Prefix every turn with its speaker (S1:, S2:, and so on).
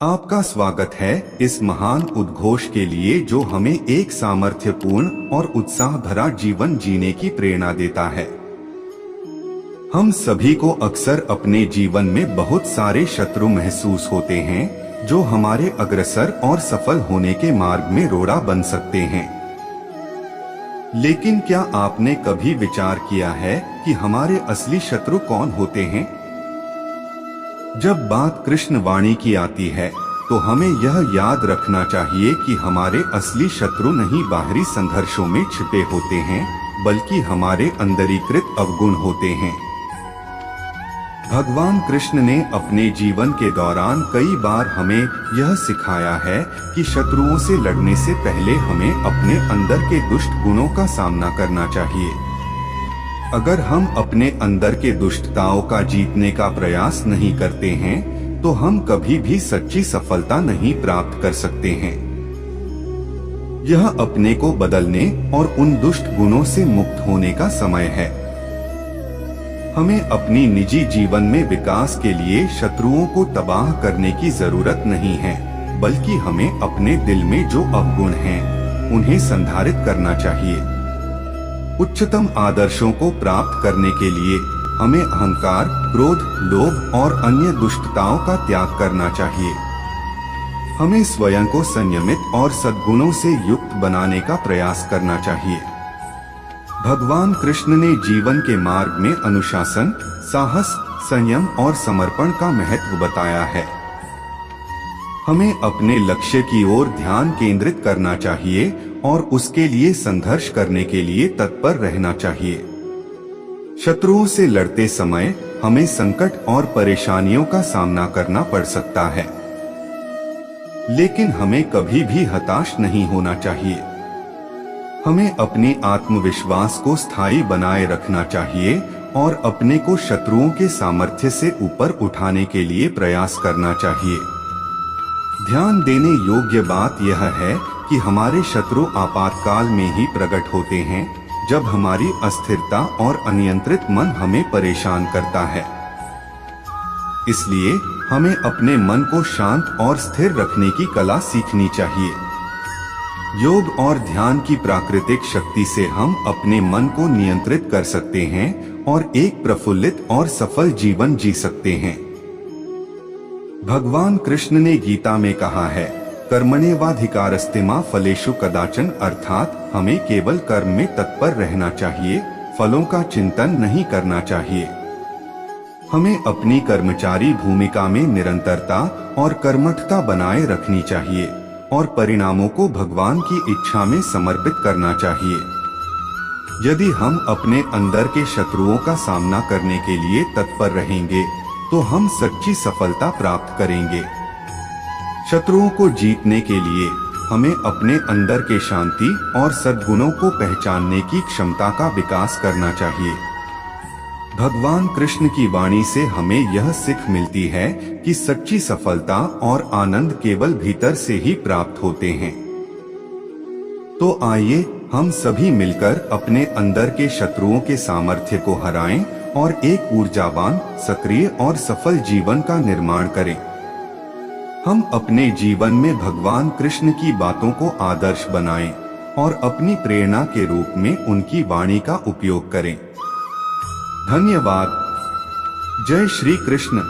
S1: आपका स्वागत है इस महान उद्घोष के लिए जो हमें एक सामर्थ्यपूर्ण और उत्साह भरा जीवन जीने की प्रेरणा देता है। हम सभी को अक्सर अपने जीवन में बहुत सारे शत्रु महसूस होते हैं जो हमारे अग्रसर और सफल होने के मार्ग में रोड़ा बन सकते हैं। लेकिन क्या आपने कभी विचार किया है कि हमारे असली शत्रु कौन होते हैं? जब बात कृष्ण वाणी की आती है तो हमें यह याद रखना चाहिए कि हमारे असली शत्रु नहीं बाहरी संघर्षों में छिपे होते हैं, बल्कि हमारे अंतरीकृत अवगुण होते हैं। भगवान कृष्ण ने अपने जीवन के दौरान कई बार हमें यह सिखाया है कि शत्रुओं से लड़ने से पहले हमें अपने अंदर के दुष्ट गुणों का सामना करना चाहिए। अगर हम अपने अंदर के दुष्टताओं का जीतने का प्रयास नहीं करते हैं, तो हम कभी भी सच्ची सफलता नहीं प्राप्त कर सकते हैं। यह अपने को बदलने और उन दुष्ट गुणों से मुक्त होने का समय है। हमें अपनी निजी जीवन में विकास के लिए शत्रुओं को तबाह करने की जरूरत नहीं है, बल्कि हमें अपने दिल में जो अवगुण हैं, उन्हें संधारित करना चाहिए। उच्चतम आदर्शों को प्राप्त करने के लिए हमें अहंकार, क्रोध, लोभ और अन्य दुष्टताओं का त्याग करना चाहिए। हमें स्वयं को संयमित और सद्गुणों से युक्त बनाने का प्रयास करना चाहिए। भगवान कृष्ण ने जीवन के मार्ग में अनुशासन, साहस, संयम और समर्पण का महत्व बताया है। हमें अपने लक्ष्य की ओर ध्यान केंद्रित करना चाहिए और उसके लिए संघर्ष करने के लिए तत्पर रहना चाहिए। शत्रुओं से लड़ते समय हमें संकट और परेशानियों का सामना करना पड़ सकता है, लेकिन हमें कभी भी हताश नहीं होना चाहिए। हमें अपने आत्मविश्वास को स्थायी बनाए रखना चाहिए और अपने को शत्रुओं के सामर्थ्य से ऊपर उठाने के लिए प्रयास करना चाहिए। ध्यान देने योग्य बात यह है कि हमारे शत्रु आपातकाल में ही प्रकट होते हैं, जब हमारी अस्थिरता और अनियंत्रित मन हमें परेशान करता है। इसलिए हमें अपने मन को शांत और स्थिर रखने की कला सीखनी चाहिए। योग और ध्यान की प्राकृतिक शक्ति से हम अपने मन को नियंत्रित कर सकते हैं और एक प्रफुल्लित और सफल जीवन जी सकते हैं। भगवान कृष्ण ने गीता में कहा है, कर्मण्येवाधिकारस्ते मा फलेषु कदाचन, अर्थात हमें केवल कर्म में तत्पर रहना चाहिए, फलों का चिंतन नहीं करना चाहिए। हमें अपनी कर्मचारी भूमिका में निरंतरता और कर्मठता बनाए रखनी चाहिए और परिणामों को भगवान की इच्छा में समर्पित करना चाहिए। यदि हम अपने अंदर के शत्रुओं का सामना करने के लिए तत्पर रहेंगे, तो हम सच्ची सफलता प्राप्त करेंगे। शत्रुओं को जीतने के लिए हमें अपने अंदर के शांति और सद्गुणों को पहचानने की क्षमता का विकास करना चाहिए। भगवान कृष्ण की वाणी से हमें यह सीख मिलती है कि सच्ची सफलता और आनंद केवल भीतर से ही प्राप्त होते हैं। तो आइए हम सभी मिलकर अपने अंदर के शत्रुओं के सामर्थ्य को हराएं और एक ऊर्जावान, सक्रिय और सफल जीवन का निर्माण करें। हम अपने जीवन में भगवान कृष्ण की बातों को आदर्श बनाएं और अपनी प्रेरणा के रूप में उनकी वाणी का उपयोग करें। धन्यवाद। जय श्री कृष्ण।